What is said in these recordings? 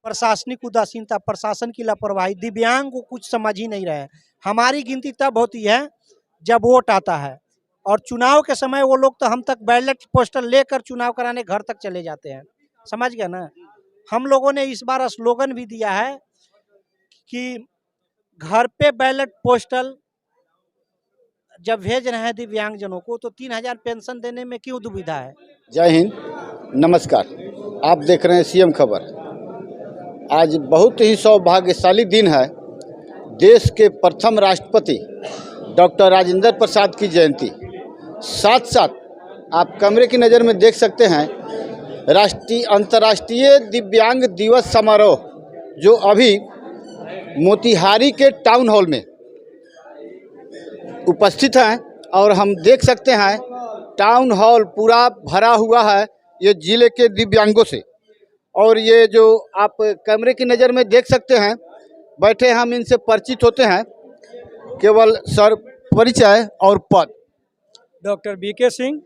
प्रशासनिक उदासीनता, प्रशासन की लापरवाही, दिव्यांग को कुछ समझ ही नहीं रहे हैं। हमारी गिनती तब होती है जब वोट आता है, और चुनाव के समय वो लोग तो हम तक बैलेट पोस्टर लेकर चुनाव कराने घर तक चले जाते हैं। समझ गया ना। हम लोगों ने इस बार स्लोगन भी दिया है कि घर पे बैलेट पोस्टल जब भेज रहे हैं दिव्यांगजनों को, तो 3000 पेंशन देने में क्यों दुविधा है। जय हिंद, नमस्कार। आप देख रहे हैं सीएम खबर। आज बहुत ही सौभाग्यशाली दिन है। देश के प्रथम राष्ट्रपति डॉक्टर राजेंद्र प्रसाद की जयंती। साथ साथ आप कैमरे की नज़र में देख सकते हैं अंतर्राष्ट्रीय दिव्यांग दिवस समारोह, जो अभी मोतिहारी के टाउन हॉल में उपस्थित हैं। और हम देख सकते हैं टाउन हॉल पूरा भरा हुआ है ये जिले के दिव्यांगों से। और ये जो आप कैमरे की नज़र में देख सकते हैं, बैठे हम इनसे परिचित होते हैं। केवल सर परिचय और पद। डॉक्टर बीके सिंह,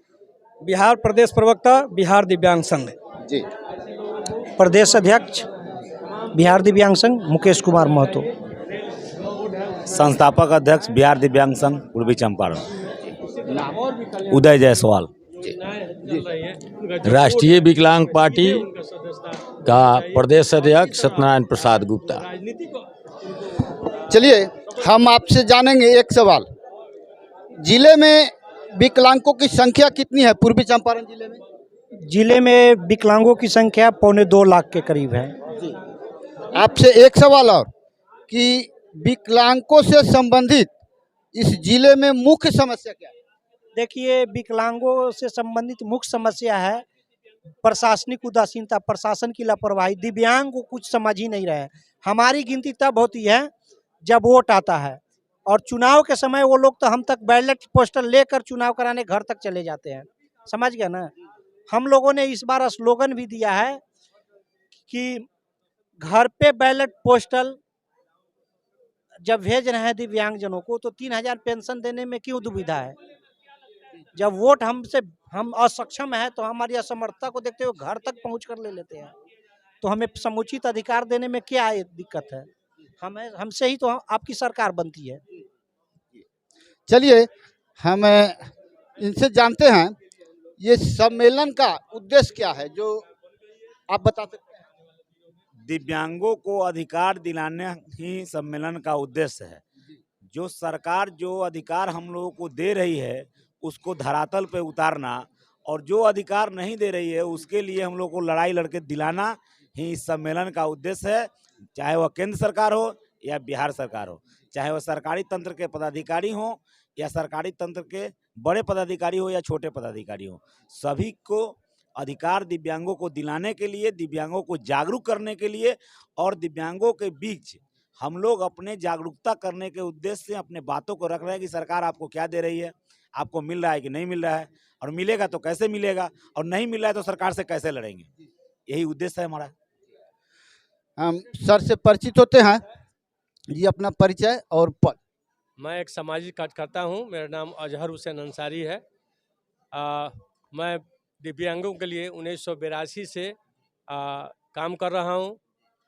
बिहार प्रदेश प्रवक्ता, बिहार दिव्यांग संघ जी। प्रदेश अध्यक्ष बिहार दिव्यांग संघ मुकेश कुमार महतो। संस्थापक अध्यक्ष बिहार दिव्यांग संघ पूर्वी चंपारण उदय जायसवाल। राष्ट्रीय विकलांग पार्टी का प्रदेश अध्यक्ष सत्यनारायण प्रसाद गुप्ता। चलिए हम आपसे जानेंगे एक सवाल। जिले में विकलांगों की संख्या कितनी है पूर्वी चंपारण जिले में? जिले में विकलांगों की संख्या 2.25 लाख के करीब है। आपसे एक सवाल और कि विकलांगों से संबंधित इस जिले में मुख्य समस्या क्या है? देखिए, विकलांगों से संबंधित मुख्य समस्या है प्रशासनिक उदासीनता, प्रशासन की लापरवाही, दिव्यांग को कुछ समझ ही नहीं रहे हैं। हमारी गिनती तब होती है जब वोट आता है, और चुनाव के समय वो लोग तो हम तक बैलेट पोस्टर लेकर चुनाव कराने घर तक चले जाते हैं। समझ गया ना। हम लोगों ने इस बार स्लोगन भी दिया है कि घर पे बैलेट पोस्टल जब भेज रहे हैं दिव्यांगजनों को, तो 3000 पेंशन देने में क्यों दुविधा है। जब वोट हम असक्षम है, तो हमारी असमर्थता को देखते हुए घर तक पहुंच कर ले लेते हैं, तो हमें समुचित अधिकार देने में क्या दिक्कत है। हमसे ही तो आपकी सरकार बनती है। चलिए हम इनसे जानते हैं ये सम्मेलन का उद्देश्य क्या है, जो आप बता सकते हैं। दिव्यांगों को अधिकार दिलाना ही सम्मेलन का उद्देश्य है। जो सरकार जो अधिकार हम लोगों को दे रही है उसको धरातल पे उतारना, और जो अधिकार नहीं दे रही है उसके लिए हम लोग को लड़ाई लड़के दिलाना ही इस सम्मेलन का उद्देश्य है। चाहे वह केंद्र सरकार हो या बिहार सरकार हो, चाहे वह सरकारी तंत्र के पदाधिकारी हो या सरकारी तंत्र के बड़े पदाधिकारी हो या छोटे पदाधिकारी हो, सभी को अधिकार दिव्यांगों को दिलाने के लिए, दिव्यांगों को जागरूक करने के लिए, और दिव्यांगों के बीच हम लोग अपने जागरूकता करने के उद्देश्य से अपने बातों को रख रहे हैं कि सरकार आपको क्या दे रही है, आपको मिल रहा है कि नहीं मिल रहा है, और मिलेगा तो कैसे मिलेगा, और नहीं मिल रहा है तो सरकार से कैसे लड़ेंगे। यही उद्देश्य है हमारा। हम सर से परिचित होते हैं। जी, अपना परिचय और पद। मैं एक सामाजिक कार्यकर्ता हूं। मेरा नाम अजहर हुसैन अंसारी है। मैं दिव्यांगों के लिए 1982 से काम कर रहा हूं,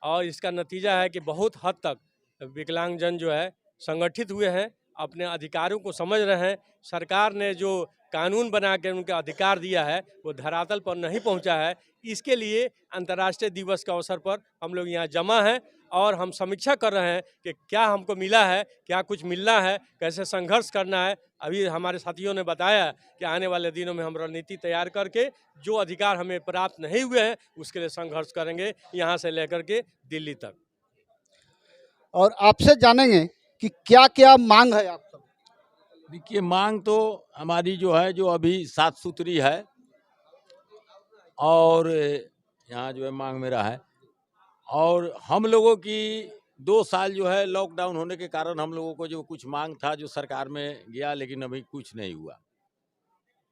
और इसका नतीजा है कि बहुत हद तक विकलांगजन जो है संगठित हुए हैं, अपने अधिकारों को समझ रहे हैं। सरकार ने जो कानून बना के उनका अधिकार दिया है वो धरातल पर नहीं पहुंचा है। इसके लिए अंतर्राष्ट्रीय दिवस के अवसर पर हम लोग यहाँ जमा हैं, और हम समीक्षा कर रहे हैं कि क्या हमको मिला है, क्या कुछ मिलना है, कैसे संघर्ष करना है। अभी हमारे साथियों ने बताया कि आने वाले दिनों में हम रणनीति तैयार करके जो अधिकार हमें प्राप्त नहीं हुए हैं उसके लिए संघर्ष करेंगे, यहाँ से लेकर के दिल्ली तक। और आपसे जानेंगे कि क्या क्या मांग है आप सब। देखिए, मांग तो हमारी जो है, जो अभी 7 सूत्री है, और यहाँ जो है मांग मेरा है। और हम लोगों की 2 साल जो है लॉकडाउन होने के कारण हम लोगों को जो कुछ मांग था जो सरकार में गया, लेकिन अभी कुछ नहीं हुआ।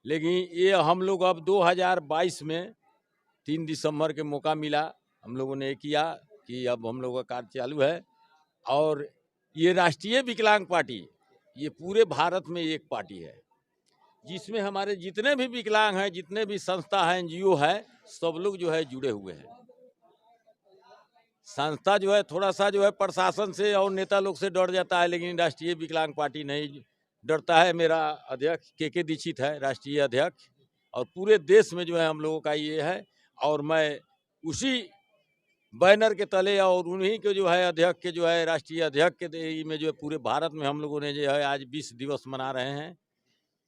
लेकिन ये हम लोग अब 2022 में 3 दिसंबर के मौका मिला, हम लोगों ने किया कि अब हम लोगों का कार्य चालू है। और ये राष्ट्रीय विकलांग पार्टी ये पूरे भारत में एक पार्टी है, जिसमें हमारे जितने भी विकलांग हैं, जितने भी संस्था हैं, एनजीओ है, सब लोग जो है जुड़े हुए हैं। संस्था जो है थोड़ा सा जो है प्रशासन से और नेता लोग से डर जाता है, लेकिन राष्ट्रीय विकलांग पार्टी नहीं डरता है। मेरा अध्यक्ष के दीक्षित है राष्ट्रीय अध्यक्ष, और पूरे देश में जो है हम लोगों का ये है, और मैं उसी बैनर के तले और उन्हीं के जो है अध्यक्ष के जो है राष्ट्रीय अध्यक्ष के में जो है पूरे भारत में हम लोगों ने जो है आज 20 दिवस मना रहे हैं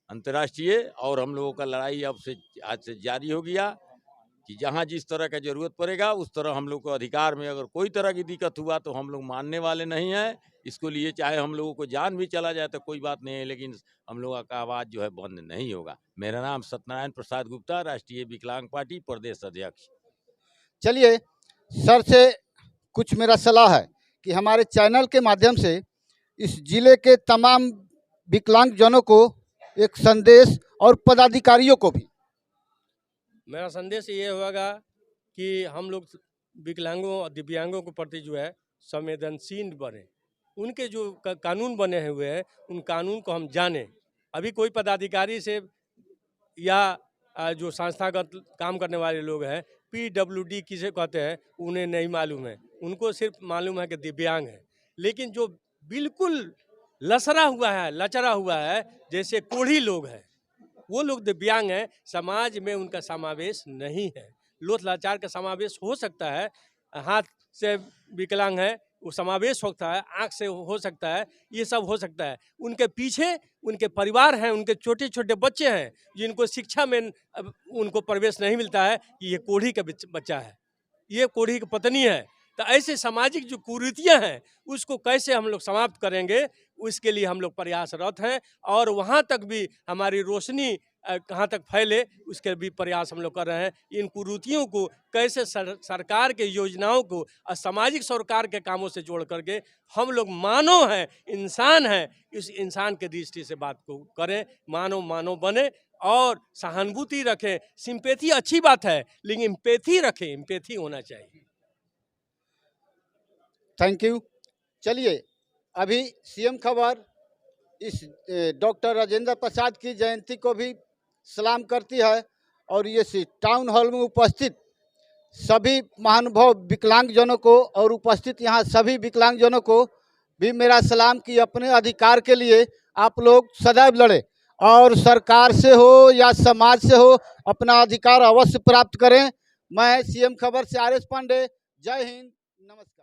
अंतर्राष्ट्रीय। और हम लोगों का लड़ाई अब से आज से जारी हो गया कि जहाँ जिस तरह का जरूरत पड़ेगा उस तरह हम लोग को अधिकार में अगर कोई तरह की दिक्कत हुआ तो हम लोग मानने वाले नहीं हैं। इसको लिए चाहे हम लोगों को जान भी चला जाए तो कोई बात नहीं है, लेकिन हम लोगों का आवाज़ जो है बंद नहीं होगा। मेरा नाम सत्यनारायण प्रसाद गुप्ता, राष्ट्रीय विकलांग पार्टी प्रदेश अध्यक्ष। चलिए सर से कुछ मेरा सलाह है कि हमारे चैनल के माध्यम से इस जिले के तमाम विकलांगजनों को एक संदेश और पदाधिकारियों को भी। मेरा संदेश ये होगा कि हम लोग विकलांगों और दिव्यांगों के प्रति जो है संवेदनशील बने। उनके जो कानून बने हुए हैं उन कानून को हम जानें। अभी कोई पदाधिकारी से या जो संस्थागत काम करने वाले लोग हैं, PWD किसे कहते हैं उन्हें नहीं मालूम है। उनको सिर्फ मालूम है कि दिव्यांग है, लेकिन जो बिल्कुल लचरा हुआ है जैसे कोढ़ी लोग हैं, वो लोग दिव्यांग हैं। समाज में उनका समावेश नहीं है। लोथ लाचार का समावेश हो सकता है, हाथ से विकलांग है वो समावेश होता है, आँख से हो सकता है, ये सब हो सकता है। उनके पीछे उनके परिवार हैं, उनके छोटे छोटे बच्चे हैं जिनको शिक्षा में उनको प्रवेश नहीं मिलता है कि ये कोढ़ी का बच्चा है, ये कोढ़ी की पत्नी है। तो ऐसे सामाजिक जो कुरीतियाँ हैं उसको कैसे हम लोग समाप्त करेंगे, उसके लिए हम लोग प्रयासरत हैं। और वहाँ तक भी हमारी रोशनी कहाँ तक फैले उसके भी प्रयास हम लोग कर रहे हैं। इन कुरीतियों को कैसे सरकार के योजनाओं को और सामाजिक सरकार के कामों से जोड़ करके हम लोग मानव हैं, इंसान हैं, इस इंसान के दृष्टि से बात को करें, मानव बने और सहानुभूति रखें। सिंपैथी अच्छी बात है, लेकिन एम्पैथी रखें, एम्पैथी होना चाहिए। Thank you. चलिए अभी सीएम खबर इस डॉक्टर राजेंद्र प्रसाद की जयंती को भी सलाम करती है, और ये टाउन हॉल में उपस्थित सभी महानुभाव विकलांगजनों को और उपस्थित यहाँ सभी विकलांगजनों को भी मेरा सलाम कि अपने अधिकार के लिए आप लोग सदैव लड़े और सरकार से हो या समाज से हो अपना अधिकार अवश्य प्राप्त करें। मैं सीएम खबर से RS पांडे, जय हिंद, नमस्कार।